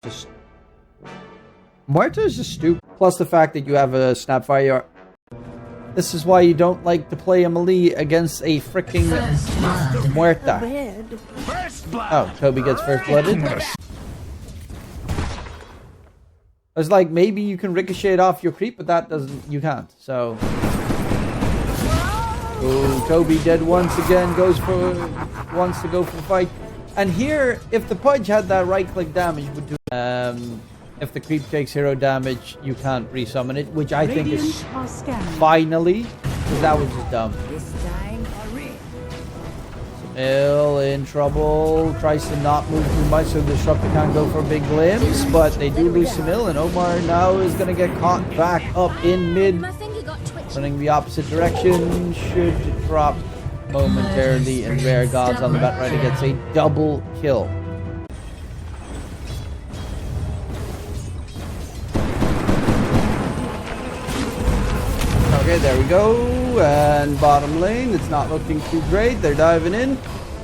Just Muerta is just stupid. Plus the fact that you have a Snapfire. This is why you don't like to play a melee against a freaking Muerta. Oh, Toby gets first blooded. I was like, maybe you can ricochet it off your creep, but that doesn't. You can't. So. Oh, Toby dead once again. Wants to go for the fight. And here, if the Pudge had that right-click damage, would do. If the creep takes hero damage, you can't resummon it, which I think is finally, because that was just dumb. Sumail in trouble, tries to not move too much so the Disruptor can't go for a big glimpse, but they do lose Sumail, and Omar now is going to get caught back up in mid, running the opposite direction, should drop momentarily, and Rare Gods on the Batrider gets a double kill. Okay, there we go, and bottom lane, it's not looking too great, they're diving in.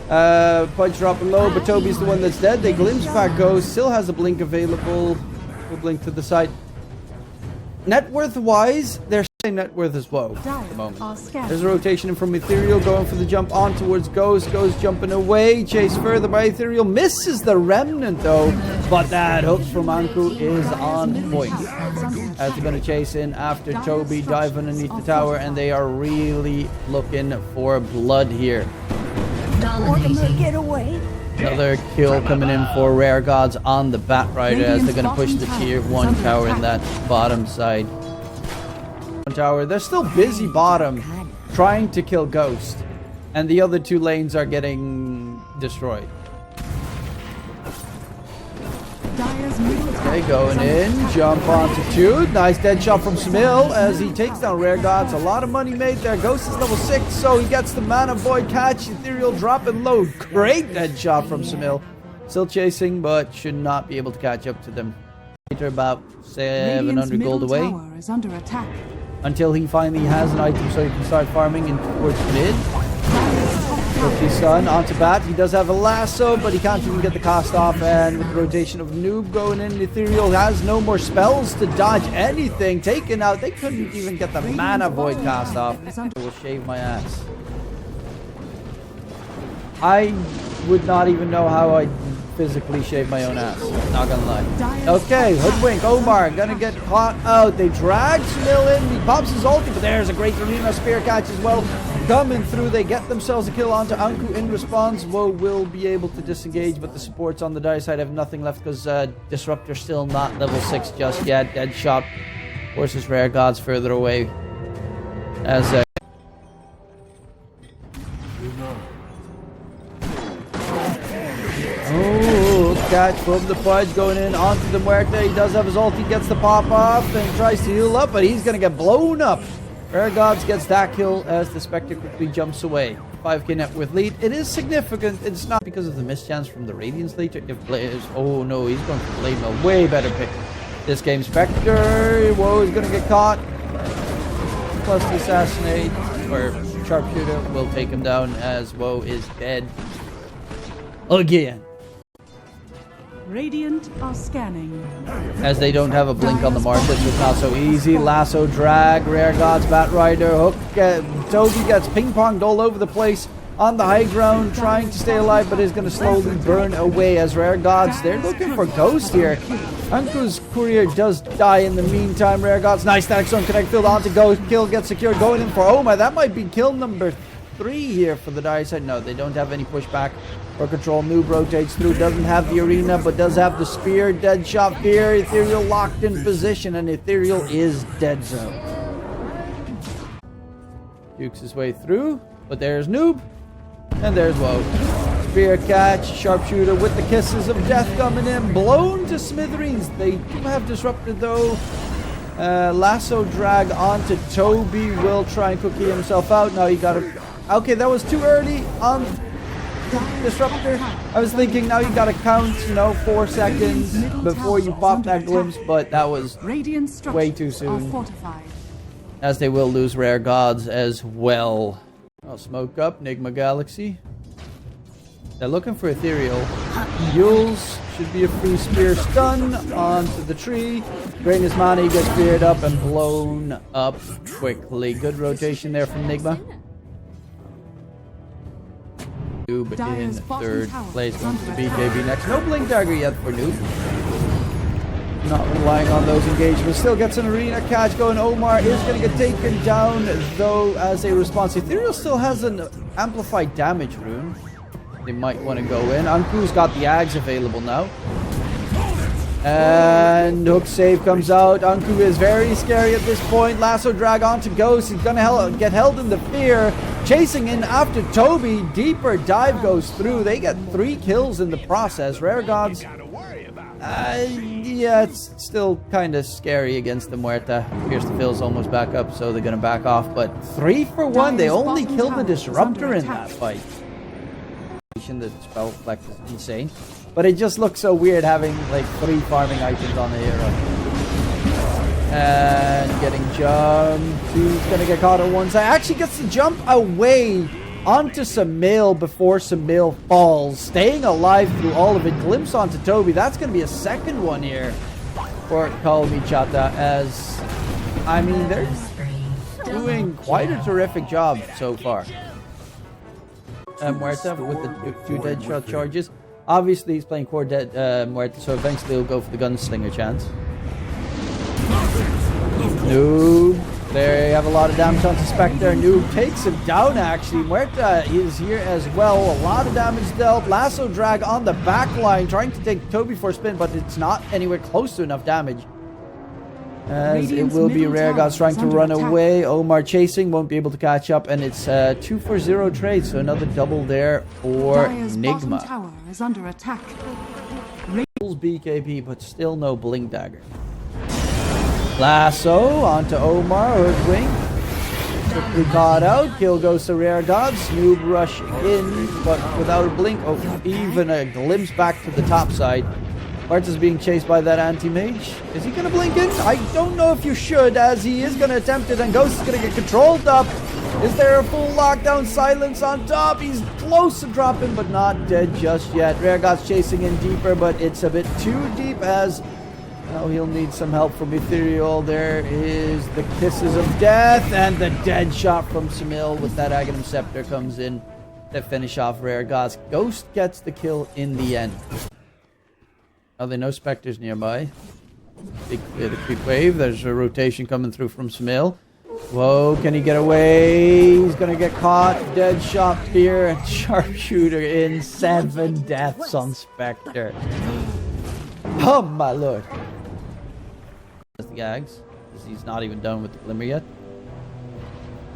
Pudge dropping low, but Toby's the one that's dead. They glimpse back Ghost, still has a blink available. We'll blink to the side. Net worth wise, they're saying net worth as well at the moment. There's a rotation in from Ethereal, going for the jump on towards Ghost. Ghost jumping away, chased further by Ethereal, misses the Remnant though, but that hook from Anku is on point. As they're going to chase in after Toby, dive underneath the tower, and they are really looking for blood here. Get away. Another kill coming in for Rare Gods on the Batrider as they're going to push the tier 1 tower in that bottom side. Tower, they're still busy bottom trying to kill Ghost, and the other two lanes are getting destroyed. Okay, going in, jump onto Jude. Nice dead shot from Sumail as he takes down Rare Gods. A lot of money made there. Ghost is level 6, so he gets the Mana Void catch. Ethereal dropping low. Great dead shot from Sumail. Still chasing, but should not be able to catch up to them. Later, about 700 gold away. Is under attack. Until he finally has an item so he can start farming in towards mid. Cookie Sun onto Bat. He does have a lasso, but he can't even get the cost off. And with the rotation of Noob going in, Ethereal has no more spells to dodge anything. Taken out. They couldn't even get the Mana Void cast off. I will shave my ass. I would not even know how I physically shave my own ass. Not gonna lie. Okay, Hoodwink, Omar gonna get caught out. They drag Sumail in. He pops his ulti, but there's a great Arena Spear catch as well. Coming through, they get themselves a kill onto Anku in response. Woe will be able to disengage, but the supports on the Dire side have nothing left because Disruptor's still not level 6 just yet. Dead shot forces Rare Gods further away. As catch from the Pudge going in onto the Muerta. He does have his ult. He gets the pop off and tries to heal up, but he's going to get blown up. Rare Gods gets that kill as the Spectre quickly jumps away. 5k net worth lead. It is significant. It's not because of the mischance from the Radiance later. If players, oh no, he's going for Blade Mail. Way better pick. This game, Spectre. Whoa, he's going to get caught. Plus the Assassinate or Sharpshooter will take him down as Woe is dead again. Radiant are scanning. As they don't have a blink on the market, so it's not so easy. Lasso drag, Rare Gods, Batrider, hook. Toby gets ping-ponged all over the place on the high ground, trying to stay alive, but is going to slowly burn away as Rare Gods. They're looking for Ghost here. Anku's courier does die in the meantime. Rare Gods, nice static zone connect field onto Ghost. Kill gets secured, going in for Oma. That might be kill number 3 here for the Dire side. No, they don't have any pushback or control. Noob rotates through, doesn't have the arena, but does have the spear. Dead shot here. Ethereal locked in position, and Ethereal is dead zone. Dukes his way through, but there's Noob, and there's Woe. Spear catch, Sharpshooter with the kisses of death coming in, blown to smithereens. They do have disrupted though. Lasso drag onto Toby, will try and cookie himself out. Now he got a... Okay, that was too early on Disruptor. I was thinking now you gotta count, 4 seconds before you pop that glimpse, but that was way too soon. As they will lose Rare Gods as well. I'll smoke up, NIGMA Galaxy. They're looking for Ethereal. Yules should be a free spear stun onto the tree. Drain his mana, he gets speared up and blown up quickly. Good rotation there from NIGMA. Noob in third place, comes to BKB next. No Blink Dagger yet for Noob. Not relying on those engagements. Still gets an arena catch going. Omar is going to get taken down, though, as a response. Ethereal still has an amplified damage rune. They might want to go in. Anku's got the Ags available now. And Hook save comes out. Anku is very scary at this point. Lasso drag onto Ghost. He's going to get held in the fear. Chasing in after Toby. Deeper dive goes through. They get 3 kills in the process. Rare Gods. Yeah, it's still kind of scary against the Muerta. Pierce the Fill's almost back up, so they're going to back off. But 3 for 1. They only killed the Disruptor in that fight. The spell flex is insane. But it just looks so weird having like 3 farming items on the hero. And getting jumped. He's going to get caught on one side. Actually gets to jump away onto Sumail before Sumail falls. Staying alive through all of it. Glimpse onto Toby. That's going to be a second one here for KALMYCHATA, as, I mean, they're doing quite a terrific job so far. Muerta with the 2 dead shot charges. Obviously, he's playing core dead Muerta, so eventually he'll go for the gunslinger chance. Noob. They have a lot of damage on Spectre. Noob takes him down, actually. Muerta is here as well. A lot of damage dealt. Lasso drag on the back line, trying to take Toby for a spin, but it's not anywhere close to enough damage. As it will be Rare Gods trying to run away. Omar chasing, won't be able to catch up, and it's 2 for 0 trade, so another double there for NIGMA. Tower is under attack. BKB, but still no Blink Dagger. Lasso onto Omar, Hoodwink. Quickly caught out. Kill goes to Rare Gods. Noob rush in, but without a blink. Oh, even a glimpse back to the top side. Bart is being chased by that anti-mage. Is he going to blink in? I don't know if you should, as he is going to attempt it, and Ghost is going to get controlled up. Is there a full lockdown? Silence on top. He's close to dropping, but not dead just yet. Rare Gods chasing in deeper, but it's a bit too deep, as now he'll need some help from Ethereal. There is the Kisses of Death, and the dead shot from Sumail with that Aghanim Scepter comes in to finish off Rare Gods. Ghost gets the kill in the end. Now there are no Spectres nearby. Big clear the creep wave. There's a rotation coming through from Sumail. Whoa, can he get away? He's gonna get caught. Dead shot, fear, and sharpshooter in. 7 deaths on Spectre. Oh my lord. That's the gags. He's not even done with the glimmer yet.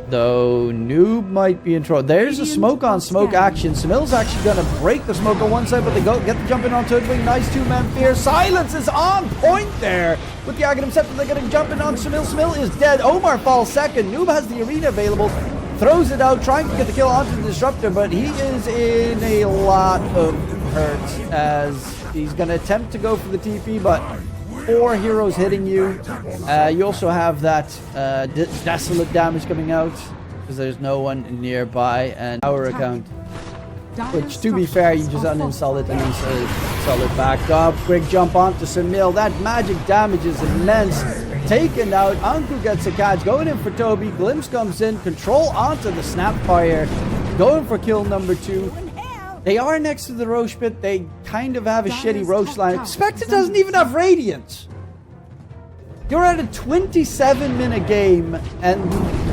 Though Noob might be in trouble. There's a smoke on smoke action. Sumail's actually gonna break the smoke on one side, but they get the jump in on Hoodwink. Nice 2-man fear. Silence is on point there with the Aghanim Scepter. They're getting jumping on Sumail. Sumail is dead. Omar falls second. Noob has the arena available. Throws it out, trying to get the kill onto the Disruptor, but he is in a lot of hurt, as he's gonna attempt to go for the TP, but 4 heroes hitting you. You also have that desolate damage coming out, because there's no one nearby, and our account, which, to be fair, you just uninstall it and install it back up. Quick jump onto Sumail. That magic damage is immense. Taken out. Anku gets a catch. Going in for Toby. Glimpse comes in. Control onto the Snapfire. Going for kill number 2. They are next to the Roche pit. They kind of have a shitty Roche line. Spectre doesn't even have Radiance. You're at a 27-minute game, and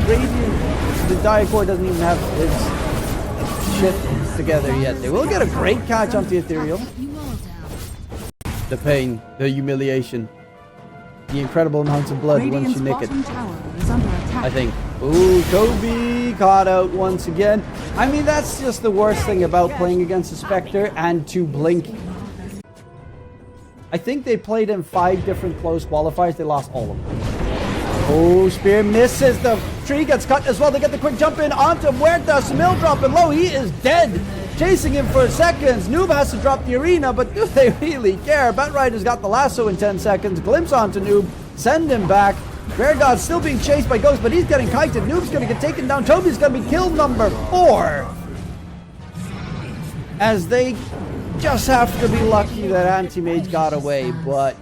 Radiant, the Diacore doesn't even have its shit together yet. They will get a great catch onto the Ethereal. The pain, the humiliation, the incredible amounts of blood once you nick it. I think. Ooh, Toby caught out once again. I mean, that's just the worst thing about playing against a Spectre and to blink. I think they played in 5 different close qualifiers. They lost all of them. Oh, Spear misses. The tree gets cut as well. They get the quick jump in onto Muerta. Sumail dropping low. He is dead. Chasing him for seconds. Noob has to drop the arena, but do they really care? Batrider's got the lasso in 10 seconds. Glimpse onto Noob. Send him back. Rare God's still being chased by Ghost, but he's getting kited. Noob's going to get taken down. Toby's going to be killed number 4. as they just have to be lucky that Anti-Mage got away, but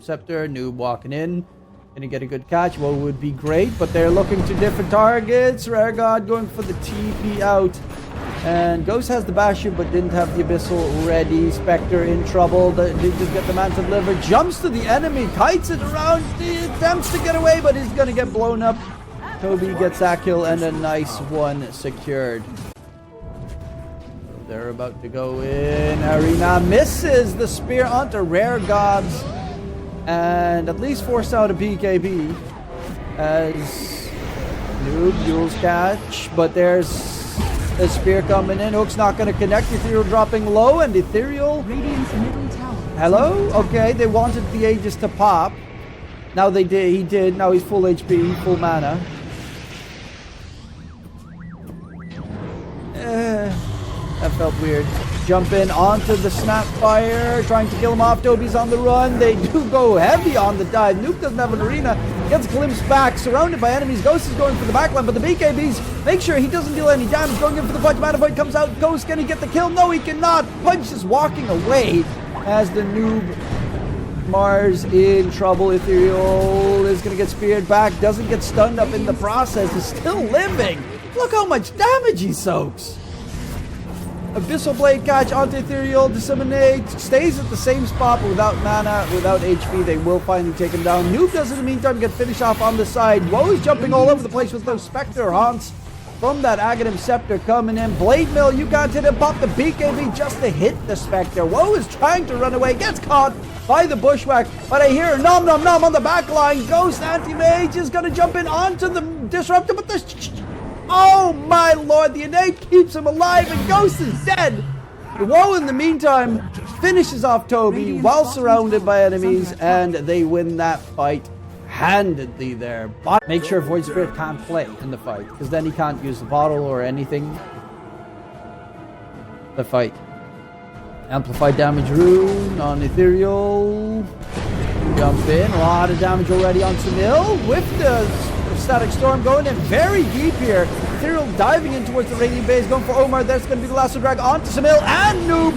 Scepter, Noob walking in, gonna get a good catch. What would be great, but they're looking to different targets. Rare God going for the TP out, and Ghost has the Bastion but didn't have the Abyssal ready. Spectre in trouble. Did just get the Manta delivered. Jumps to the enemy, kites it around, he attempts to get away, but he's gonna get blown up. Toby gets that kill and a nice one secured. They're about to go in. Arena misses the spear onto Rare Gods, and at least forced out a BKB as Noob duels catch, but there's a spear coming in. Hook's not going to connect. Ethereal dropping low, and Ethereal. Radiant's middle tower. Hello? Okay, they wanted the Aegis to pop. Now they did. He did. Now he's full HP, full mana. That felt weird. Jump in onto the Snapfire, trying to kill him off. Toby's on the run. They do go heavy on the dive. Nuke doesn't have an arena. Gets a glimpse back, surrounded by enemies. Ghost is going for the backline, but the BKBs make sure he doesn't deal any damage. Going in for the punch. Matavoid comes out. Ghost, can he get the kill? No, he cannot. Punch is walking away as the Noob Mars in trouble. Ethereal is going to get speared back. Doesn't get stunned up in the process. Is still living. Look how much damage he soaks. Abyssal Blade catch onto Ethereal, disseminate, stays at the same spot but without mana, without HP. They will finally take him down. Noob does in the meantime get finished off on the side. Woe is jumping all over the place with those Spectre haunts from that Aghanim Scepter coming in. Blade Mill, you can't hit him. Pop the BKB just to hit the Spectre. Woe is trying to run away, gets caught by the Bushwhack, but I hear nom nom nom on the back line. Ghost Anti-Mage is going to jump in onto the Disruptor, but this... Oh my lord, the innate keeps him alive and Ghost is dead! Woe in the meantime finishes off Toby while surrounded by enemies, and they win that fight handedly there. But make sure Void Spirit can't play in the fight, because then he can't use the bottle or anything. The fight. Amplified damage rune on Ethereal. Jump in, a lot of damage already on Sumail with the Static Storm going in very deep here. Ethereal diving in towards the Radiant base, going for Omar. There's going to be the Lasso Drag onto Sumail and Noob.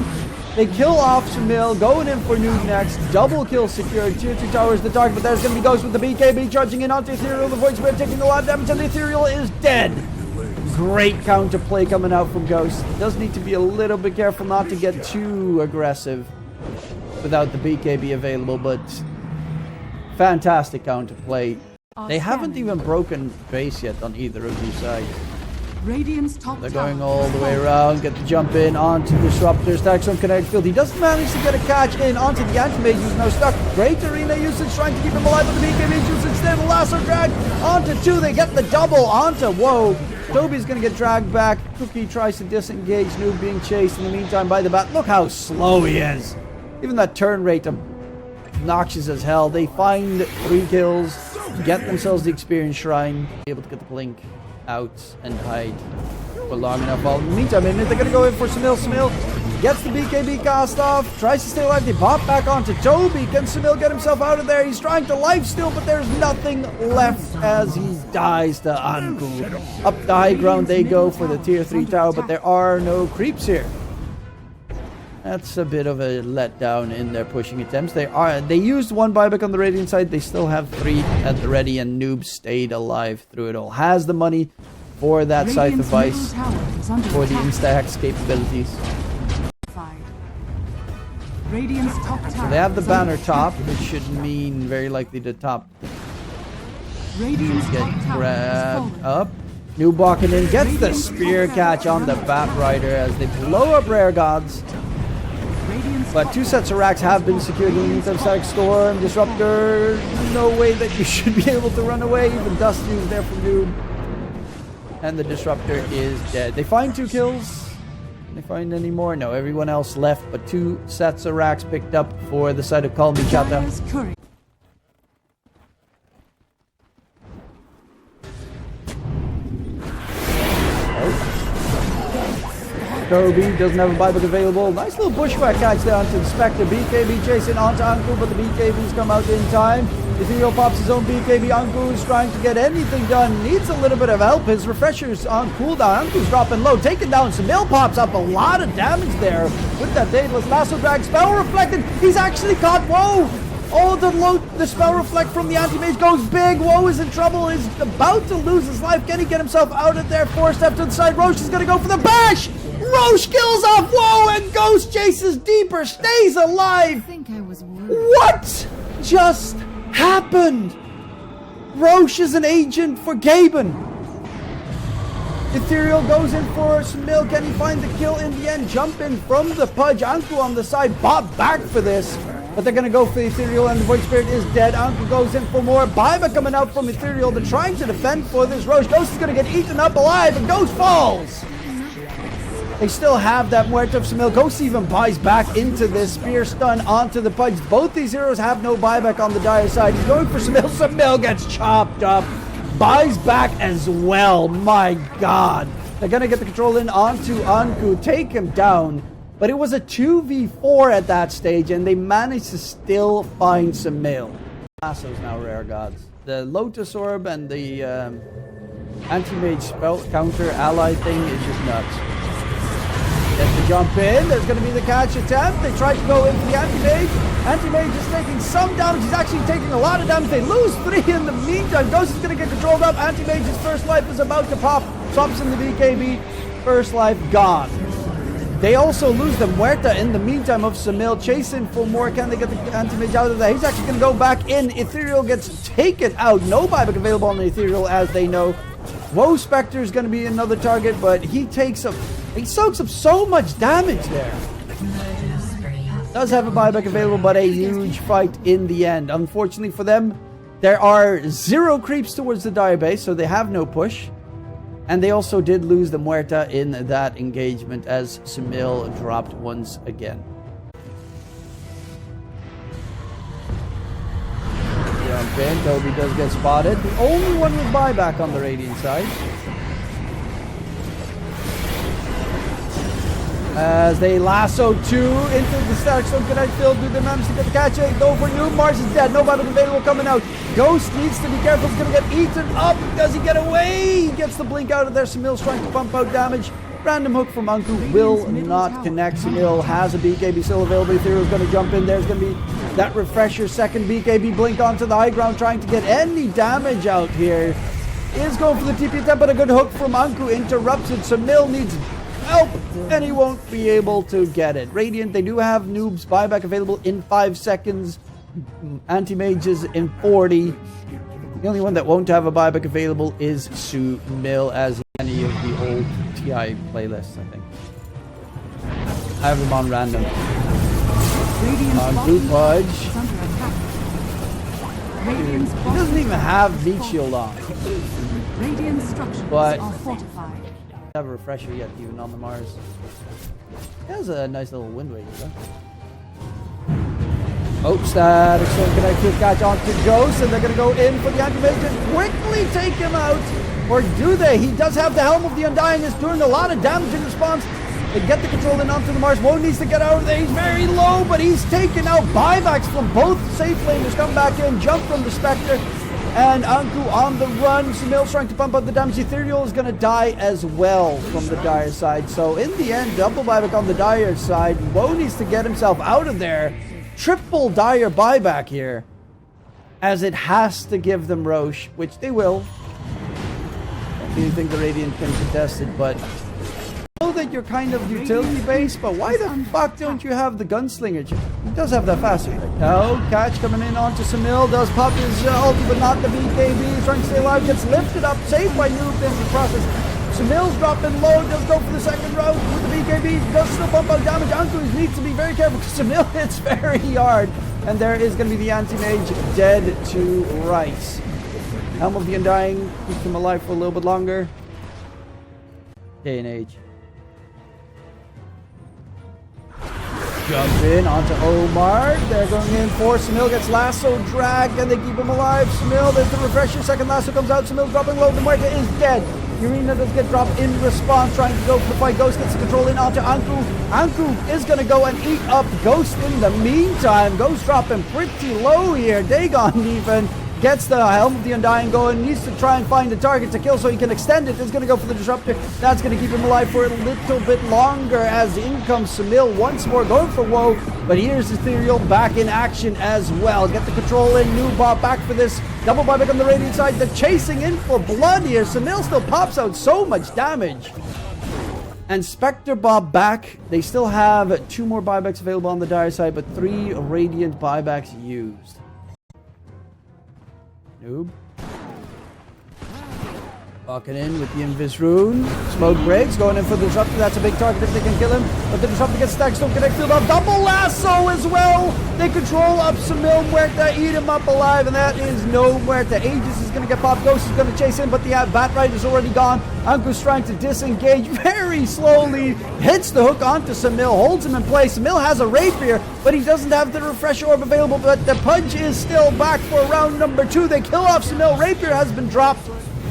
They kill off Sumail, going in for Noob next. Double kill secured. Tier 2 tower is the target, but there's going to be Ghost with the BKB charging in onto Ethereal. The Void Spirit taking a lot of damage, and Ethereal is dead. Great counterplay coming out from Ghost. Does need to be a little bit careful not to get too aggressive without the BKB available, but fantastic counterplay. They haven't even broken base yet on either of these sides. Radiant's top They're going all the way around, get the jump in onto Disruptor, stacks on kinetic field. He doesn't manage to get a catch in onto the Anti-Mage, who's now stuck. Great arena usage, trying to keep him alive, but the BKB usage instead. The Lasso Drag onto 2, they get the double onto, whoa. Toby's gonna get dragged back. Cookie tries to disengage, Noob being chased in the meantime by the bat. Look how slow he is. Even that turn rate obnoxious as hell. They find 3 kills, get themselves the experience shrine, be able to get the blink out and hide for long enough. While in the meantime, they're going to go in for Sumail. Sumail gets the BKB cast off, tries to stay alive. They pop back onto Toby. Can Sumail get himself out of there? He's trying to life steal, but there's nothing left as he dies to Anku. Up the high ground they go for the tier 3 tower, but there are no creeps here. That's a bit of a letdown in their pushing attempts. They used 1 buyback on the Radiant side. They still have 3 at the ready, and Noob stayed alive through it all. Has the money for that Scythe of Ice, for the insta-hex capabilities. So they have the banner top, which should mean very likely the top get grabbed up. Noob walking in, gets the spear catch on the Bat Rider as they blow up Rare Gods. But 2 sets of racks have been secured in the meantime. Static Storm, Disruptor, no way that you should be able to run away. Even Dusty is there for Noob. And the Disruptor is dead. They find 2 kills. Can they find any more? No, everyone else left, but 2 sets of racks picked up for the side of KALMYCHATA. Toby doesn't have a buyback available. Nice little bushwhack catch there onto the Spectre. BKB chasing onto Anku, but the BKBs come out in time. Ethereal pops his own BKB. Anku is trying to get anything done. Needs a little bit of help. His refresher's on cooldown. Anku's dropping low. Taking down Sumail pops up a lot of damage there with that Daedalus lasso drag. Spell reflected. He's actually caught. Whoa! Oh, the spell reflect from the anti-mage goes big. Woe is in trouble. He's about to lose his life. Can he get himself out of there? 4 step to the side. Roche is going to go for the bash. Roche kills off Woe, and Ghost chases deeper. Stays alive. I think I was worried. What just happened? Roche is an agent for Gaben. Ethereal goes in for Sumail. Can he find the kill in the end? Jump in from the Pudge. Anku on the side. Bob back for this. But they're going to go for the Ethereal, and the Void Spirit is dead. Anku goes in for more. Buyback coming out from Ethereal. They're trying to defend for this Roche. Ghost is going to get eaten up alive, and Ghost falls. They still have that Muerte of Sumail. Ghost even buys back into this spear stun onto the Pudge. Both these heroes have no buyback on the Dire side. He's going for Sumail. Sumail gets chopped up. Buys back as well. My God. They're going to get the control in onto Anku. Take him down. But it was a 2v4 at that stage, and they managed to still find Sumail. Lassos now, rare gods. The Lotus Orb and the anti-mage spell counter ally thing is just nuts. Gets to jump in. There's going to be the catch attempt. They try to go in for the anti-mage. Anti-mage is taking some damage. He's actually taking a lot of damage. They lose 3 in the meantime. Ghost is going to get controlled up. Anti-mage's first life is about to pop. Swaps in the BKB. First life gone. They also lose the Muerta in the meantime of Sumail chasing for more. Can they get the anti-mage out of that? He's actually going to go back in. Ethereal gets taken out. No buyback available on the Ethereal, as they know. Woe Spectre is going to be another target, but he soaks up so much damage there. Does have a buyback available, but a huge fight in the end. Unfortunately for them, there are 0 creeps towards the Dire base, so they have no push. And they also did lose the Muerta in that engagement as Sumail dropped once again. Jump in. Toby does get spotted. The only one with buyback on the Radiant side. As they lasso 2 into the Static Stone Kinetic Field. Do they manage to get the catch? Go for Noob. Mars is dead. No buyback available coming out. Ghost needs to be careful. He's going to get eaten up. Does he get away? He gets the blink out of there. Sumail's trying to pump out damage. Random hook from Anku will not connect. Sumail has a BKB still available. Ethereal's going to jump in. There's going to be that refresher. Second BKB blink onto the high ground, trying to get any damage out here. Is going for the TP attempt, but a good hook from Anku interrupts it. Sumail needs help, and he won't be able to get it. Radiant, they do have Noob's buyback available in 5 seconds. Anti-mages in 40. The only one that won't have a buyback available is Sumail, as in any of the old TI playlists, I think. I have them on random. On Blue Pudge. He doesn't even have meat shield on. Radiant structures But are fortified. Have a refresher yet, even on the Mars. He has a nice little wind wave, though. Oh, Static Stone Kinetic catch onto Ghost, and they're going to go in for the anti-mage and quickly take him out. Or do they? He does have the Helm of the Undying. Is doing a lot of damage in response. They get the control in onto the Mars. Woe needs to get out of there. He's very low, but he's taken out. Buybacks from both safe flamers come back in. Jump from the Spectre. And Anku on the run. Sumail's trying to pump up the damage. Ethereal is going to die as well from the Dire side. So in the end, double buyback on the Dire side. Woe needs to get himself out of there. Triple Dire buyback here, as it has to give them Roche, which they will. I do think the Radiant can contest it, but I know that you're kind of utility based, but why the fuck don't you have the Gunslinger? He does have that faster effect. No, catch coming in onto Sumail, does pop his ulti, but not the BKB. He's trying to stay alive, gets lifted up, saved by Noob in the process. Sumail's dropping low, does go for the second round with the BKB, does still bump out damage. Anku needs to be very careful because Sumail hits very hard. And there is going to be the anti-mage dead to rights. Helm of the Undying keeps him alive for a little bit longer. Day and age. Jump in onto Omar. They're going in for Sumail, gets lasso drag, and they keep him alive. Sumail, there's the refresher. Second lasso comes out. Sumail's dropping low. The Muerta is dead. Arena does get dropped in response, trying to go for the fight. Ghost gets the control in onto Anku. Anku is going to go and eat up Ghost in the meantime. Ghost dropping pretty low here. Dagon even gets the Helm of the Undying going, needs to try and find a target to kill so he can extend it. Is going to go for the Disruptor. That's going to keep him alive for a little bit longer as in comes Sumail once more, going for Woe. But here's Ethereal back in action as well. Get the control in. Noob back for this. Double buyback on the Radiant side. They're chasing in for blood here. Sumail still pops out so much damage. And Spectre Bob back. They still have 2 more buybacks available on the Dire side, but 3 Radiant buybacks used. Noob. Walking in with the Invis Rune. Smoke breaks. Going in for the Disruptor. That's a big target if they can kill him. But the Disruptor gets stacked. Don't connect. Field off. Double lasso as well. They control up Sumail. Muerta. Eat him up alive. And that is no Muerta. Aegis is going to get popped. Ghost is going to chase him. But the Bat Ride is already gone. Anku's trying to disengage very slowly. Hits the hook onto Sumail. Holds him in place. Sumail has a Rapier. But he doesn't have the Refresh Orb available. But the Pudge is still back for round number 2. They kill off Sumail. Rapier has been dropped.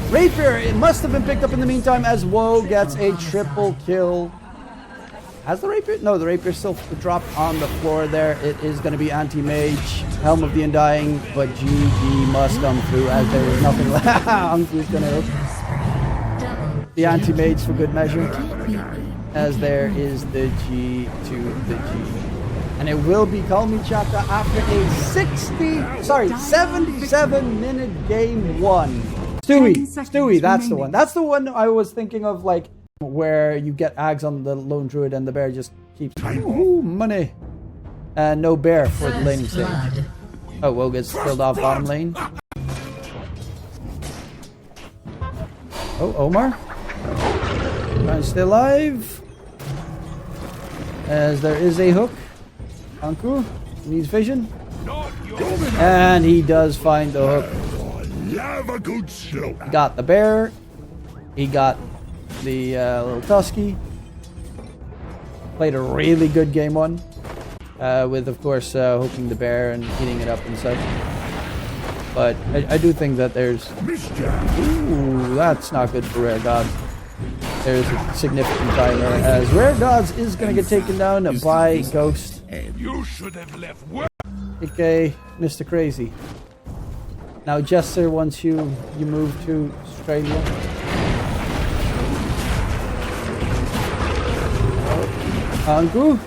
Rapier, it must have been picked up in the meantime as Woe gets a triple kill. Has the Rapier? No, the Rapier still dropped on the floor there. It is going to be Anti-Mage, Helm of the Undying, but GG must come through as there is nothing left. Anku's going to hit the Anti-Mage for good measure, as there is the G to the G. And it will be KALMYCHATA after a 77-minute game 1. Stewie, that's the one. That's the one I was thinking of, like, where you get Ags on the Lone Druid and the bear just keeps, ooh, money. And no bear for the laning stage. Oh, Woe gets killed off bottom lane. Oh, Omar. Trying to stay alive. As there is a hook. Anku needs vision. And he does find the hook. He got the bear. He got the little Tusky. Played a really good game 1. With, of course, hooking the bear and eating it up and such. But I do think that there's... Ooh, that's not good for Rare Gods. There's a significant time there, as Rare Gods is going to get taken down by Ghost. You should have left. Okay, Mr. Crazy. Now, Jester, once you move to Australia. Anku.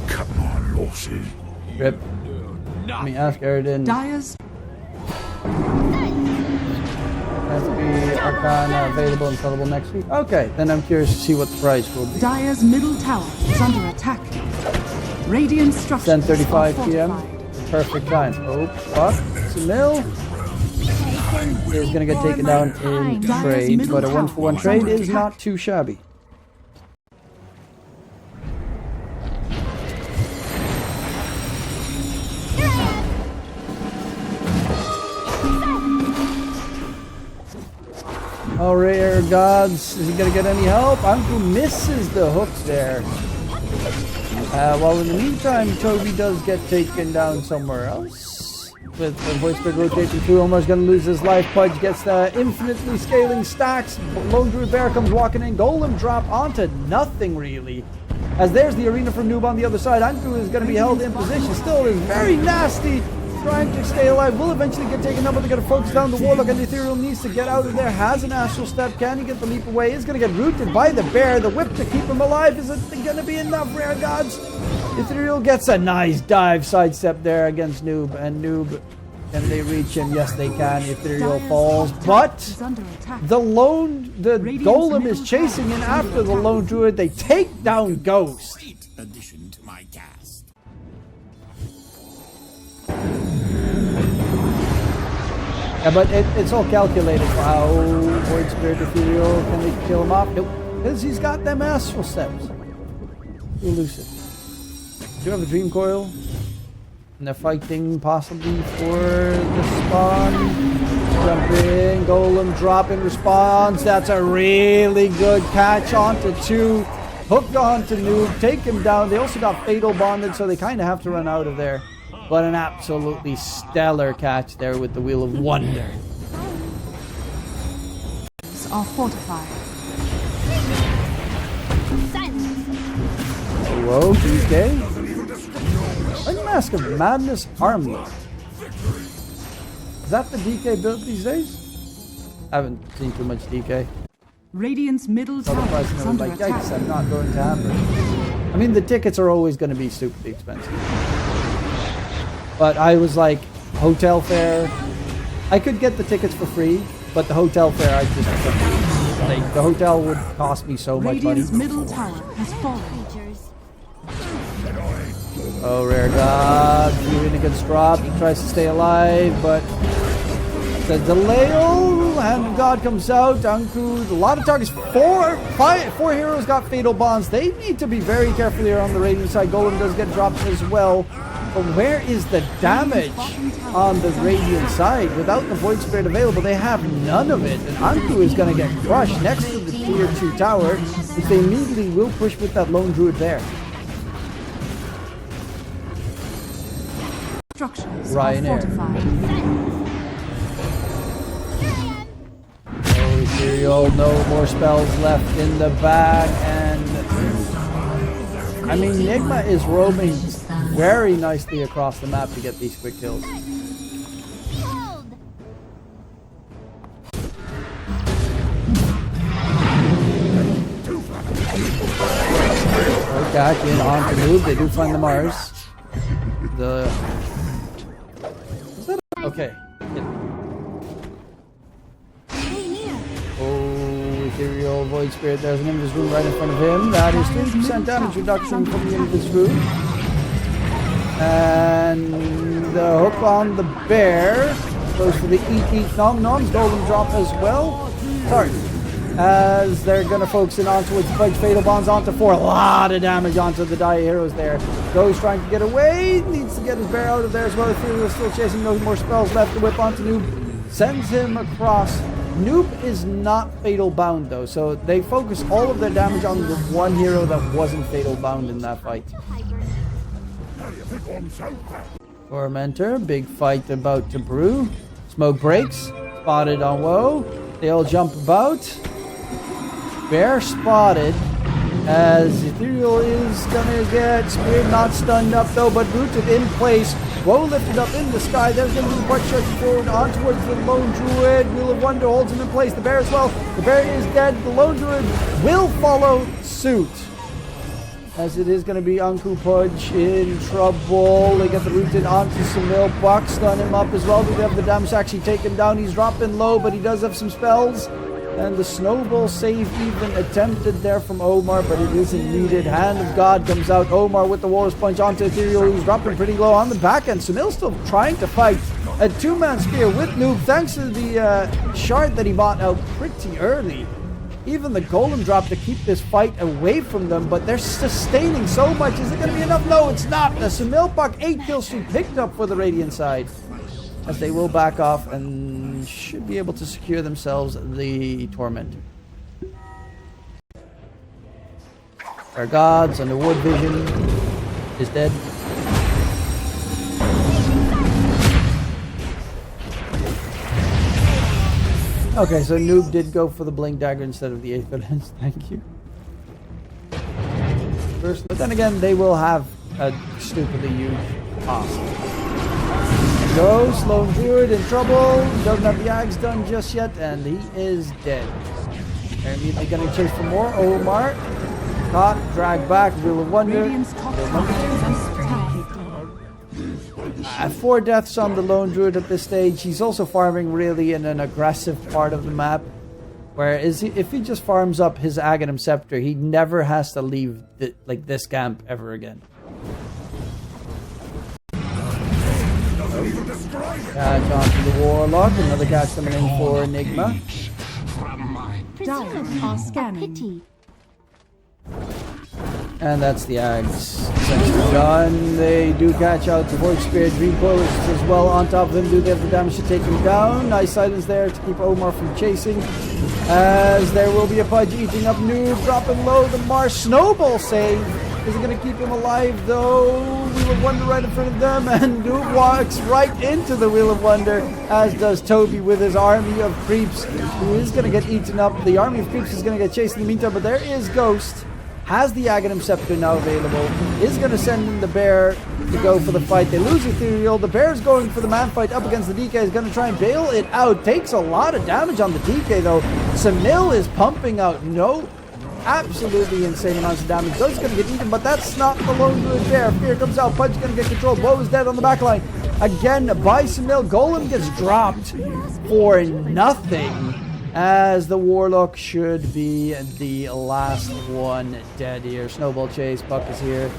Come on, losses. Rip. Let me ask Eridan. Dyer's Has to be Arcana available and sellable next week. Okay, then I'm curious to see what the price will be. Dyer's middle tower is under attack. Radiant structures 10:35 p.m. Perfect time. Oh, fuck. Sumail is going to get taken down in trade, but a 1-for-1 trade is not too shabby. Oh, Rare Gods, is he going to get any help? Anku misses the hook there. While in the meantime, Toby does get taken down somewhere else. With the Voice Bird rotating through, Omar's going to lose his life. Pudge gets the infinitely scaling stacks. Lone Druid Bear comes walking in. Golem drop onto nothing, really. As there's the arena from Noob on the other side. Anku is going to be held in position. Still is very nasty. Trying to stay alive. Will eventually get taken up, but they're going to focus down the Warlock, and the Ethereal needs to get out of there. Has an Astral Step. Can he get the leap away? Is going to get rooted by the bear. The whip to keep him alive. Is it going to be enough, Rare Gods? Ethereal gets a nice dive sidestep there against Noob, and Noob, can they reach him? Yes, they can. Ethereal falls, but the Golem is chasing in after the Lone Druid. They take down Ghost. Addition to my cast. Yeah, but it's all calculated for how Void Spirit Ethereal, can they kill him off? Nope, because he's got them Astral Steps. Elusive. Do you have a Dream Coil? And they're fighting possibly for the spawn. Jumping, Golem drop in response. That's a really good catch onto 2. Hooked onto Noob, take him down. They also got Fatal Bonded, so they kind of have to run out of there. But an absolutely stellar catch there with the Wheel of Wonder. are fortified. Whoa, DK. Unmask of Madness Army. Is that the DK build these days? I haven't seen too much DK. Radiant's middle tower Otherwise, is I'm under like, attack. yikes, I'm not going to Amber. I mean, the tickets are always going to be stupidly expensive. But I was like, hotel fare. I could get the tickets for free, but the hotel fare, I just couldn't. Like, the hotel would cost me so much money. Radiant's middle tower has fallen. Oh, Rare God, even against drop, he tries to stay alive, but the delay, hand of God comes out. Anku, a lot of targets. Four heroes got fatal bonds. They need to be very careful here on the Radiant side. Golem does get dropped as well. But where is the damage on the Radiant side? Without the Void Spirit available, they have none of it. And Anku is going to get crushed next to the tier 2 tower, which they immediately will push with that Lone Druid there. Structures Ryanair. are fortified. Oh, Ethereal, no more spells left in the bag, and I mean, NIGMA is roaming very nicely across the map to get these quick kills. Back in on to move. They do find the Mars. Okay. Oh, Ethereal Void Spirit. There's an Invis Rune right in front of him. That is 3% damage reduction from the Invis Rune. And the hook on the bear goes for the eat nom noms. Golden drop as well. Sorry. As they're gonna focus in onto its Fudge Fatal Bonds onto 4. A lot of damage onto the Dire Heroes there. Goes trying to get away. Needs to get his bear out of there as well. Ethereal still chasing, no more spells left to whip onto Noob. Sends him across. Noob is not fatal bound though, so they focus all of their damage on the one hero that wasn't fatal bound in that fight. Tormentor, big fight about to brew. Smoke breaks, spotted on Woe. They all jump about. Bear spotted as Ethereal is gonna get speared, not stunned up though, but rooted in place. Woe lifted up in the sky. There's gonna be butt stretching forward on towards the Lone Druid. Wheel of Wonder holds him in place. The bear as well. The bear is dead. The Lone Druid will follow suit. As it is going to be Anku Pudge in trouble. They get the rooted onto Sumail. Buck stun him up as well. We have the damage actually taken down. He's dropping low, but he does have some spells. And the snowball save even attempted there from Omar, but it isn't needed. Hand of God comes out. Omar with the Walrus Punch onto Ethereal, who's dropping pretty low on the back end. Sumail still trying to fight a two-man spear with Noob, thanks to the shard that he bought out pretty early. Even the Golem drop to keep this fight away from them, but they're sustaining so much. Is it going to be enough? No, it's not. The Sumail Puck 8 kill streak picked up for the Radiant side, as they will back off and should be able to secure themselves the Torment. Our gods and the Wood Vision is dead. Okay, so Noob did go for the Blink Dagger instead of the 8th Lens. Thank you. First, but then again, they will have a stupidly huge cost. Goes, Lone Druid in trouble. Doesn't have the Axe done just yet, and he is dead. They're immediately getting chased for more. Omar caught, dragged back. Wheel of Wonder. Radiant's top tower is under attack. 4 deaths on the Lone Druid at this stage. He's also farming really in an aggressive part of the map. Whereas if he just farms up his Aghanim Scepter, he never has to leave this camp ever again. Catch onto the Warlock. Another catch coming in for NIGMA. Dire are scanning. And that's the Ags. Essentially done. They do catch out the Void Spirit. Dream Coilers as well on top of him. Do they have the damage to take him down? Nice silence there to keep Omar from chasing. As there will be a Pudge eating up Noob. Dropping low. The Mars Snowball save. Is it going to keep him alive though? We Wheel of Wonder right in front of them, and Noob walks right into the Wheel of Wonder, as does Toby with his army of creeps, who is going to get eaten up. The army of creeps is going to get chased in the meantime, but there is Ghost. Has the Aghanim Scepter now available, is going to send in the Bear to go for the fight. They lose Ethereal. The Bear is going for the man fight up against the DK, is going to try and bail it out. Takes a lot of damage on the DK though. Sumail is pumping out absolutely insane amounts of damage. Those going to get eaten, but that's not the lone druid Bear. Fear comes out, Pudge going to get controlled. Woe is dead on the back line. Again, by Sumail, Golem gets dropped for nothing, as the Warlock should be the last one dead here. Snowball Chase, Buck is here.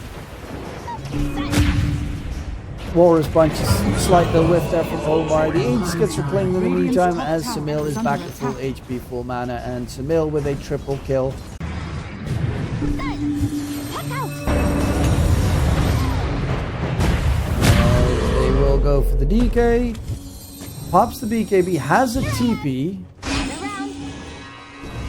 Walrus Punch is slight little whiff there from Omar. The Aegis gets reclaimed in the meantime, as Sumail is back to full HP, full mana, and Sumail with a triple kill. They will go for the DK. Pops the BKB, has a TP.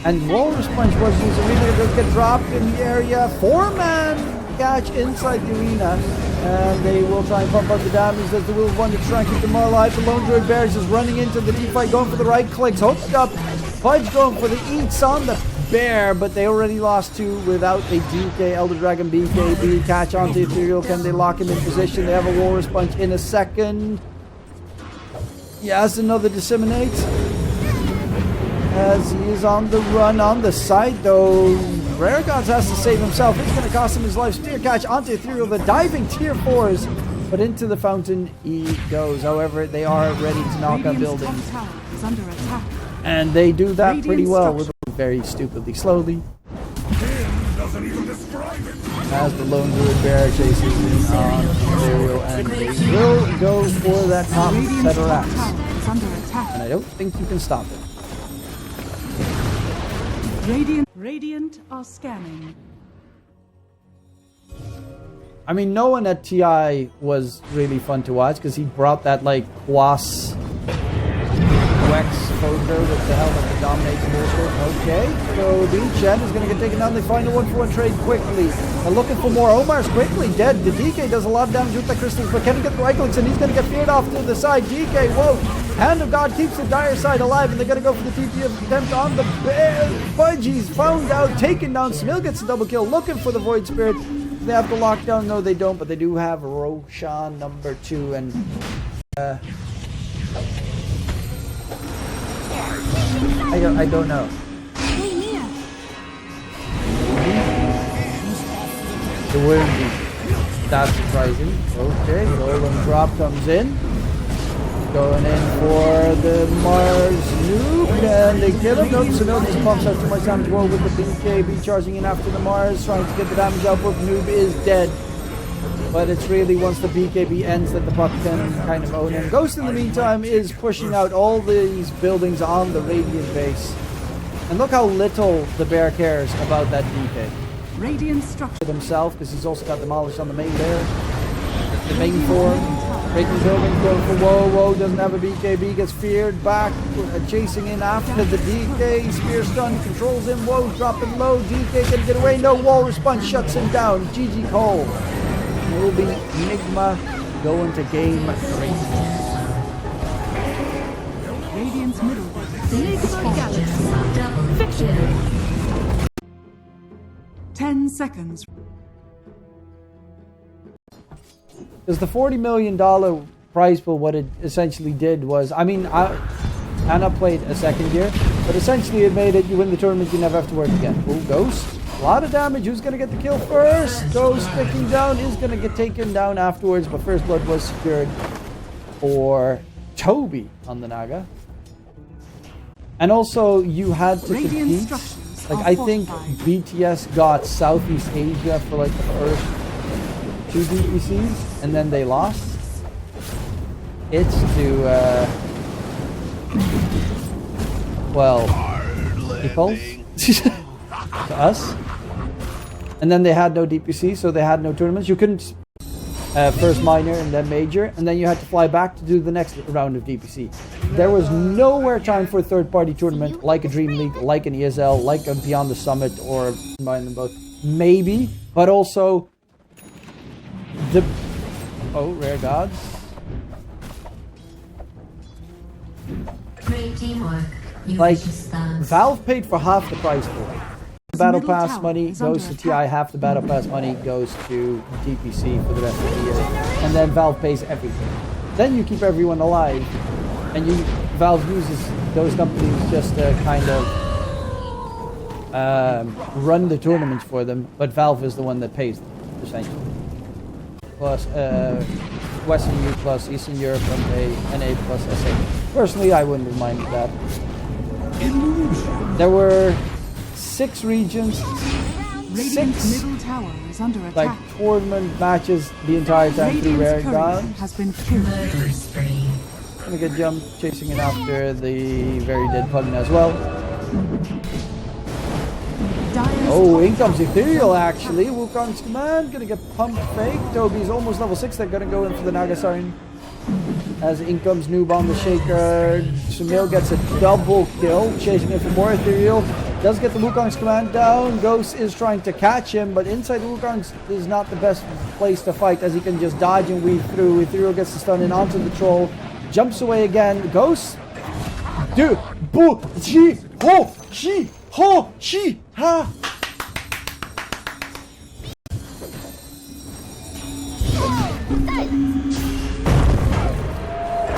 And Walrus Punch was used immediately. Does get dropped in the area. 4-man catch inside the arena. And they will try and pump up the damage. There's the Will of Wonder to try and keep them all alive. The Lone Druid Bears is running into the deep fight, going for the right clicks. Hooked up. Pudge going for the eats on the Bear, but they already lost 2 without a DK. Elder Dragon BKB catch onto Ethereal. Can they lock him in position? They have a Walrus Punch in a second. Yes, another Disseminate. As he is on the run on the side though. Rare Gods has to save himself. It's going to cost him his life. Spear catch onto Ethereal. The diving tier 4s. But into the fountain he goes. However, they are ready to knock out buildings. And they do that pretty well. With very stupidly slowly. As the Lone Druid Bear chases in on Ethereal. And they will go for that top set of racks. And I don't think you can stop it. Radiant are scanning. I mean, no one at TI was really fun to watch because he brought that like Quas Wex photo with the helmet that dominates the bullshit. Okay, so Chen is going to get taken down. They find a 1-for-1 trade quickly. They're looking for more. Omar's quickly dead. The DK does a lot of damage with the crystals, but can he get the right clicks? And he's going to get feared off to the side. DK, whoa! Hand of God keeps the dire side alive, and they're going to go for the TP attempt on the Bear. Fudgy's found out, taken down. Sumail gets a double kill, looking for the Void Spirit. They have the lockdown. No, they don't, but they do have Roshan number 2, and I don't know. The Wormy. That's surprising. Okay, Golem drop comes in. Going in for the Mars Nuke, and they kill him. Nope, Sumail just pumps out too much damage. Well, with the BKB charging in after the Mars, trying to get the damage output. Noob is dead. But it's really once the BKB ends that the puck can kind of own him. Ghost in the meantime is pushing out all these buildings on the Radiant base. And look how little the Bear cares about that DK. Radiant structure Himself, because he's also got demolished on the main there. The main form. Breaking building, going for Woe, doesn't have a BKB, gets feared back, chasing in after the DK, spear stun, controls him, Woe dropping low, DK can get away, no, Walrus Punch shuts him down, GG Cole. It will be NIGMA going to game 3. Radiant's middle. Fiction. 10 seconds. Because the $40 million prize pool, what it essentially did was, I mean, Anna played a second year, but essentially it made it, you win the tournament, you never have to work again. Oh, Ghost, a lot of damage. Who's going to get the kill first? Ghost sticking down, is going to get taken down afterwards, but first blood was secured for Toby on the Naga. And also, you had to compete. Like, I think BTS got Southeast Asia for like the first 2 DPCs, and then they lost. It's to, well, people, to us. And then they had no DPC, so they had no tournaments. You couldn't first minor and then major, and then you had to fly back to do the next round of DPC. There was nowhere time for a third-party tournament like a Dream League, like an ESL, like a Beyond the Summit, or combine them both. Maybe, but also the Oh, rare gods. Great teamwork. You Like, vicious stars. Valve paid for half the price for it. The Battle Middle Pass tower money is goes to under TI, attack. half the Battle Pass money goes to DPC for the rest of the year. And then Valve pays everything. Then you keep everyone alive. And Valve uses those companies just to kind of run the tournaments for them. But Valve is the one that pays them, essentially. Plus Western U plus Eastern Europe and NA plus SA. Personally, I wouldn't have minded that. There were 6 regions, Radiant's 6 middle tower is under like attack. tournament matches the entire time through rare Radiant's gods. courier has been killed. Murder spree. Gonna get jumped, chasing it after the very dead Pugna as well. Dire's Oh, top in comes tower Ethereal is under actually. Wukong's command, gonna get pumped fake. Toby's almost level 6, they're gonna go in for the Naga Siren. As in comes Noob on the Shaker. Sumail gets a double kill, chasing in for more Ethereal. Does get the Wukong's command down. Ghost is trying to catch him, but inside Wukong's is not the best place to fight as he can just dodge and weave through. Ethereal gets the stun in onto the troll. Jumps away again. Ghost. Do. Bu. Chi. Ho. Chi. Ho. Chi. Ha.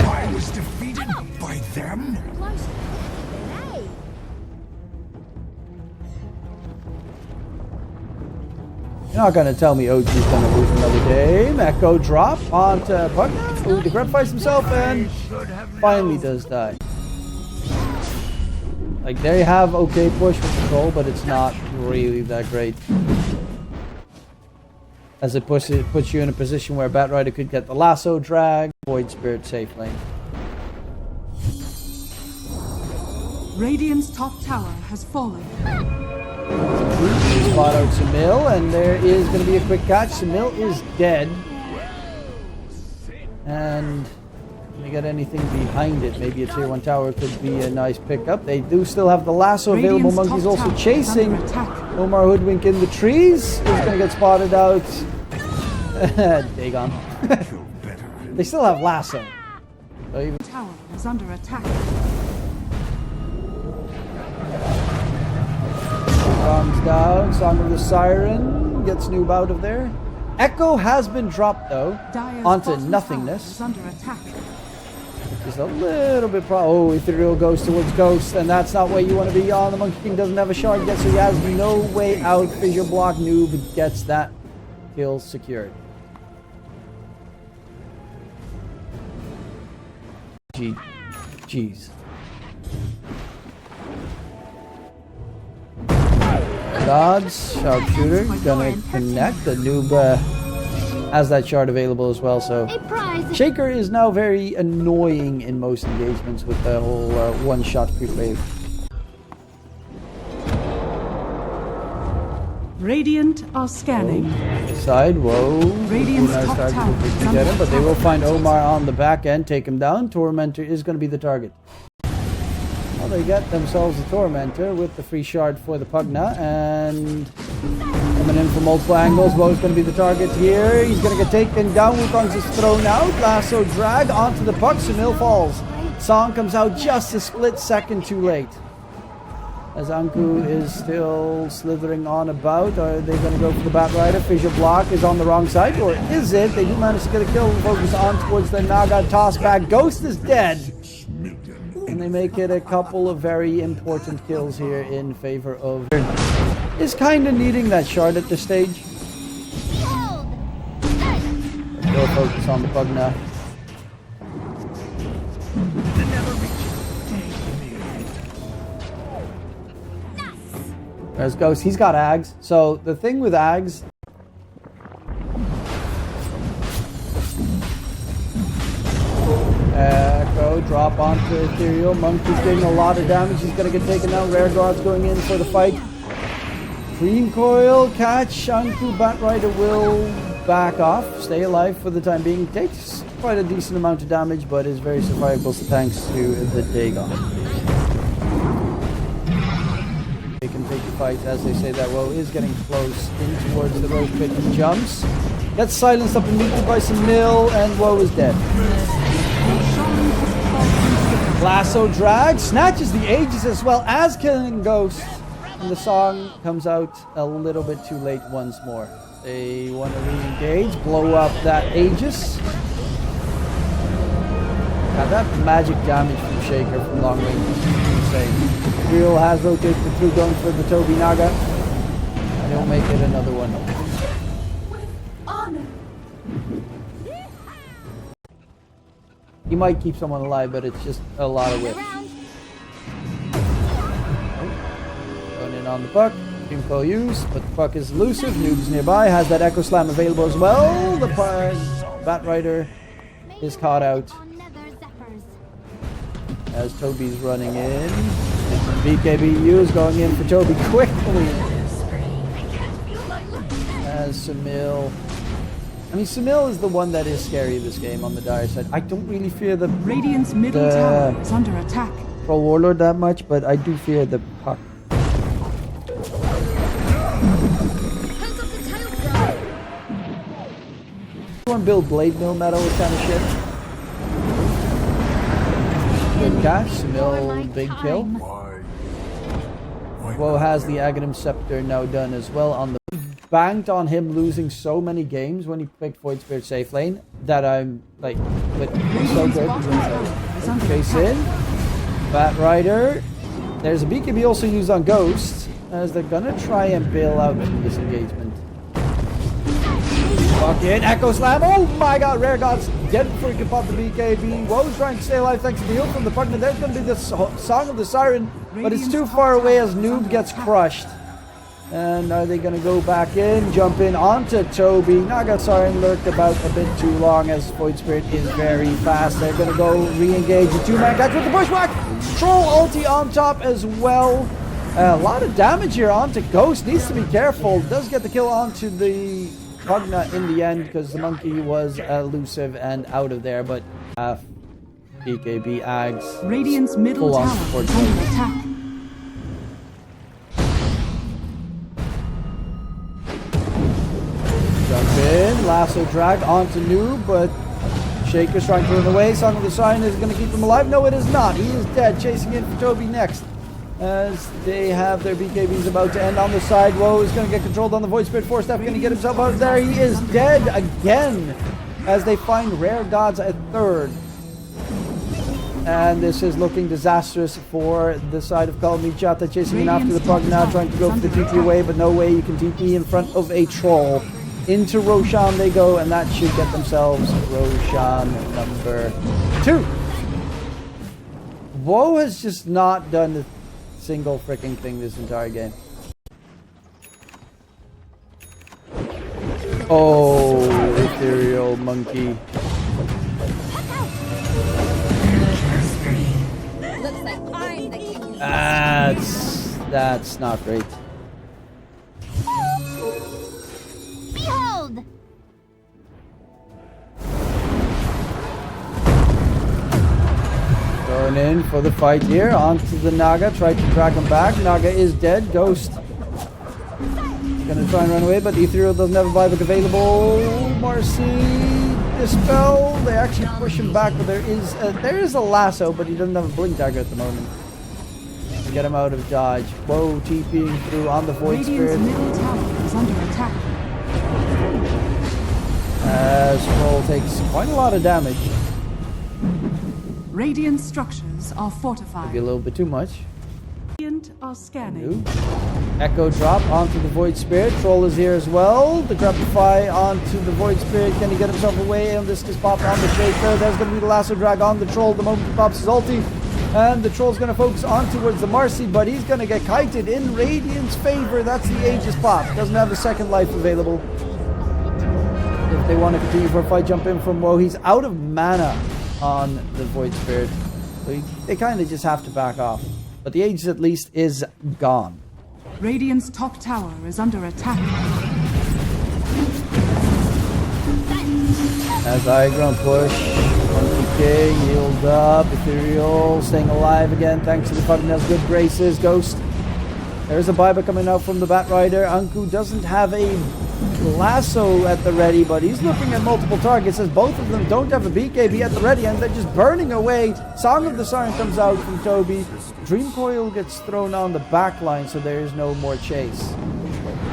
I was defeated by them? You're not gonna tell me OG's gonna lose another game. Echo drop onto Pugna. Ooh, the Grep fights himself and finally does die. Like, they have okay push with control, but it's not really that great. As it puts you in a position where Batrider could get the lasso drag, Void Spirit safe lane. Radiant's top tower has fallen. Spot out Sumail, and there is going to be a quick catch. Sumail is dead. And can they get anything behind it? Maybe a tier 1 tower could be a nice pickup. They do still have the lasso available. Radiant's Monkey's top also tower is chasing. under attack. Omar Hoodwink in the trees. He's going to get spotted out. Dagon. Kill better. They still have lasso. So even Tower is under attack. comes down. Song of the Siren gets Noob out of there. Echo has been dropped though Dire's onto bottom tower nothingness. is under attack. Just a little bit oh, Ethereal goes towards Ghost, and that's not where you want to be on. The Monkey King doesn't have a shard yet, so he has no way out. Fissure block. Noob gets that kill secured. Jeez. Gods, sharpshooter, gonna connect. The Noob has that shard available as well, so Shaker is now very annoying in most engagements with the whole one-shot creep wave. Radiant are scanning. Side, whoa. Radiant's Nice top target tower to is get under him, but they will attack. find Omar on the back end, take him down. Tormentor is going to be the target. Well, they get themselves a Tormentor with the free shard for the Pugna, and coming in from multiple angles. Wo's going to be the target here. He's going to get taken down. Wukong's is thrown out. Lasso drag onto the puck. Sumail falls. Song comes out just a split second too late. As Anku is still slithering on about. Are they going to go for the Batrider? Fissure block is on the wrong side, or is it? They do manage to get a kill and focus on towards the Naga toss back. Ghost is dead. And they make it a couple of very important kills here in favor of... Is kind of needing that shard at this stage. Go focus on the Pugna. There's Ghost. He's got Ags. So the thing with Ags... Echo, drop onto Ethereal. Monkey's getting a lot of damage. He's going to get taken out. Rare Guard's going in for the fight. Green Coil, catch. Anku Batrider will back off. Stay alive for the time being. Takes quite a decent amount of damage, but is very survivable thanks to the Dagon. They can take the fight as they say that Woe is getting close in towards the rope pit and jumps. Gets silenced up immediately by sumail, and Woe is dead. Lasso drag snatches the Aegis as well as killing Ghost. And the song comes out a little bit too late once more. They want to re-engage, blow up that Aegis. Now that magic damage from Shaker from long range is insane. Real has rotated through, going for the Toby Naga. And he'll make it another one. He might keep someone alive, but it's just a lot of whips. Going in on the puck. Info use, but the puck is elusive. Noob's nearby, has that Echo Slam available as well. The Bat Rider is caught out as Toby's running in. BKBU is going in for Toby quickly. As sumail. I mean, sumail is the one that is scary in this game on the dire side. I don't really fear the Radiant's middle tower is under attack. Troll Warlord that much, but I do fear the puck. One build blade mill metal kind of shit. Good catch, sumail, big kill. Woe has the Aghanim Scepter now done as well on the banked on him losing so many games when he picked Void Spirit safe lane that I'm like, but so good. Chase in, Bat Rider. There's a BKB also used on Ghost as they're gonna try and bail out from this engagement. Fuck it, Echo Slam. Oh my god, Rare Gods get freaking pop the BKB. Woe's trying to stay alive thanks to the heal from the partner. There's going to be the Song of the Siren, but it's too far away as Noob gets crushed. And are they going to go back in, jump in onto Toby? Naga Siren lurked about a bit too long as Void Spirit is very fast. They're going to go re-engage the two-man catch with the bushwhack. Troll ulti on top as well. A lot of damage here onto Ghost. Needs to be careful. Does get the kill onto the Pugna in the end because the monkey was elusive and out of there, but BKB Ags. Radiant's middle tower is under attack. Jump in, lasso drag onto Noob, but Shaker's trying to run away. Song of the Siren is going to keep him alive. No, it is not. He is dead. Chasing in for Toby next. As they have their BKBs about to end on the side. Woe is going to get controlled on the Void Spirit. Force Step going to get himself out of there. He is dead again as they find Rare Gods at third. And this is looking disastrous for the side of KALMYCHATA, chasing in after the puck now, trying to go for the TP away, but no way you can TP in front of a troll. Into Roshan they go, and that should get themselves Roshan number 2. Woe has just not done the single freaking thing this entire game. Oh, ethereal monkey. Looks like I'm the king. That's not great. Behold! Going in for the fight here. Onto the Naga. Tried to drag him back. Naga is dead. Ghost gonna try and run away, but the Ethereal doesn't have a buyback available. Marcy, Dispel. They actually push him back, but there is a lasso, but he doesn't have a blink dagger at the moment to get him out of dodge. Whoa, TPing through on the Void Spirit. Radiant's middle tower is under attack. As Troll takes quite a lot of damage. Radiant structures are fortified. Maybe a little bit too much. Radiant are scanning. Ooh. Echo drop onto the Void Spirit. Troll is here as well. The Grapify onto the Void Spirit. Can he get himself away? And this is popped on the Shaker. There's going to be the lasso drag on the Troll the moment he pops his ulti. And the Troll's going to focus on towards the Marcy, but he's going to get kited in Radiant's favor. That's the Aegis pop. Doesn't have a second life available. If they want to continue for a fight, jump in from Woe. He's out of mana on the Void Spirit. So they kind of just have to back off. But the Aegis at least is gone. Radiant's top tower is under attack. As Igram push, Monkey King, healed up, Ethereal staying alive again thanks to the Pugna's good graces. Ghost. There's a buyback coming out from the Bat Rider. Anku doesn't have a lasso at the ready, but he's looking at multiple targets as both of them don't have a BKB at the ready, and they're just burning away. Song of the Siren comes out from Toby. Dream Coil gets thrown on the back line, so there is no more chase.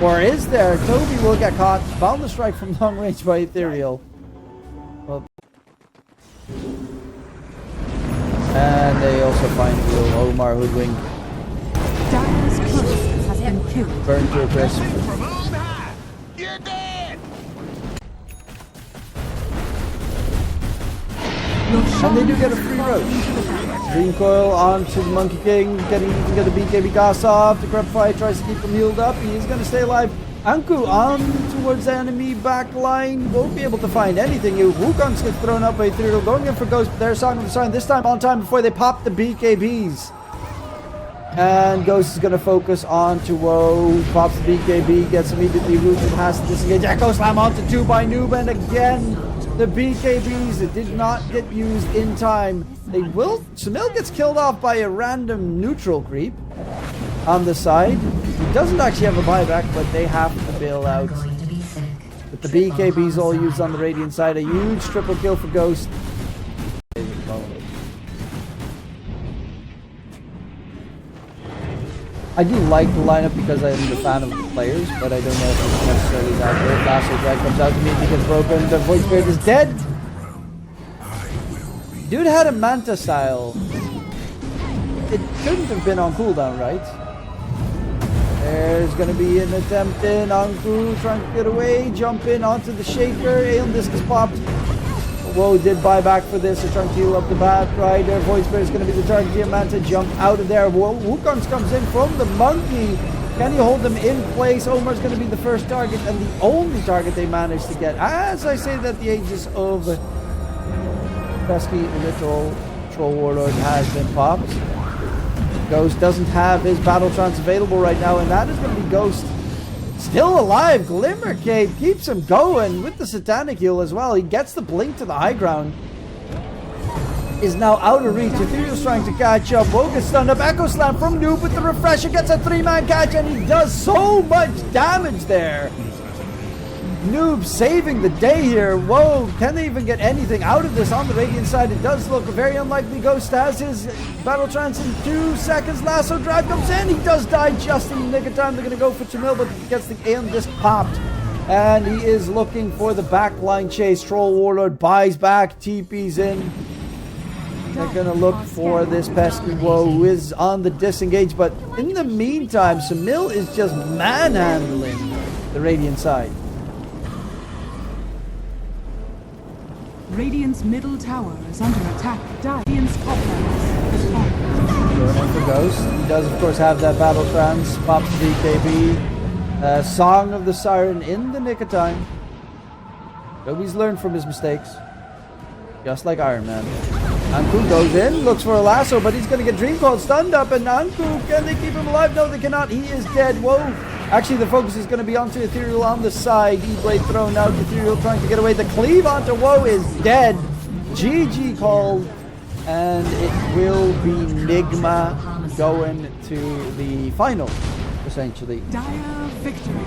Or is there? Toby will get caught. Boundless Strike from long range by Ethereal. Well, and they also find Will Omar hoodwink. Dire's close has been killed. Burn to a crisp. You're dead! And they do get a free roach. Dream Coil onto the Monkey King, getting even get a BKB gas off. The Crepify tries to keep him healed up. He is going to stay alive. Anku on towards the enemy back line. Won't be able to find anything. Wukong's gets thrown up by Ethereal. Going in for Ghost, but there's Song of the Sign. This time on time before they pop the BKBs. And Ghost is going to focus on to Woe. Pops the BKB, gets immediately rooted, has to disengage. Echo Slam onto 2 by Noob, and again, the BKBs that did not get used in time. They will. Sumail gets killed off by a random neutral creep on the side. He doesn't actually have a buyback, but they have to bail out. Going to be sick. But the BKBs all used on the Radiant side. A huge triple kill for Ghost. I do like the lineup because I am the fan of the players, but I don't know if it's necessarily that good. Lasso Drag comes out to me, he gets broken, the Void Spirit is dead! Dude had a Manta style. It couldn't have been on cooldown, right? There's gonna be an attempt in, Anku trying to get away, jump in onto the Shaker, Aeon Disc is popped. Whoa, did buy back for this. They're trying to heal up the Bat Rider. Void Spirit is going to be the target. Diamanta jump out of there. Wukong comes in from the Monkey. Can you hold them in place? Omar's going to be the first target and the only target they managed to get. As I say that the aegis of Pesky Literal Troll Warlord has been popped. Ghost doesn't have his Battle Trance available right now, and that is going to be Ghost. Still alive, Glimmer Cape keeps him going with the Satanic Heal as well. He gets the blink to the high ground. Is now out of reach. Ethereal's trying to catch up. Woe gets stunned up. Echo Slam from Noob with the Refresher. Gets a 3-man catch and he does so much damage there. Noob saving the day here. Whoa, can they even get anything out of this on the Radiant side? It does look very unlikely. Ghost has his Battle Trance in 2 seconds. Lasso Drag comes in. He does die just in the nick of time. They're going to go for Sumail, but he gets the Aeon Disc popped. And he is looking for the backline chase. Troll Warlord buys back, TP's in. They're going to look for this pesky Woe who is on the disengage. But in the meantime, Sumail is just manhandling the Radiant side. Radiant's middle tower is under attack. Radiant's top barracks is falling. Going in for Ghost. He does, of course, have that Battle Trance. Pops the BKB. Song of the Siren in the nick of time. Toby's learned from his mistakes. Just like Iron Man. Anku goes in, looks for a lasso, but he's going to get Dream Coil stunned up. And Anku, can they keep him alive? No, they cannot. He is dead. Whoa. Actually, the focus is going to be onto Ethereal on the side. E-Blade thrown out. Ethereal trying to get away. The cleave onto Woe is dead. GG called. And it will be NIGMA going to the final, essentially. Dire victory.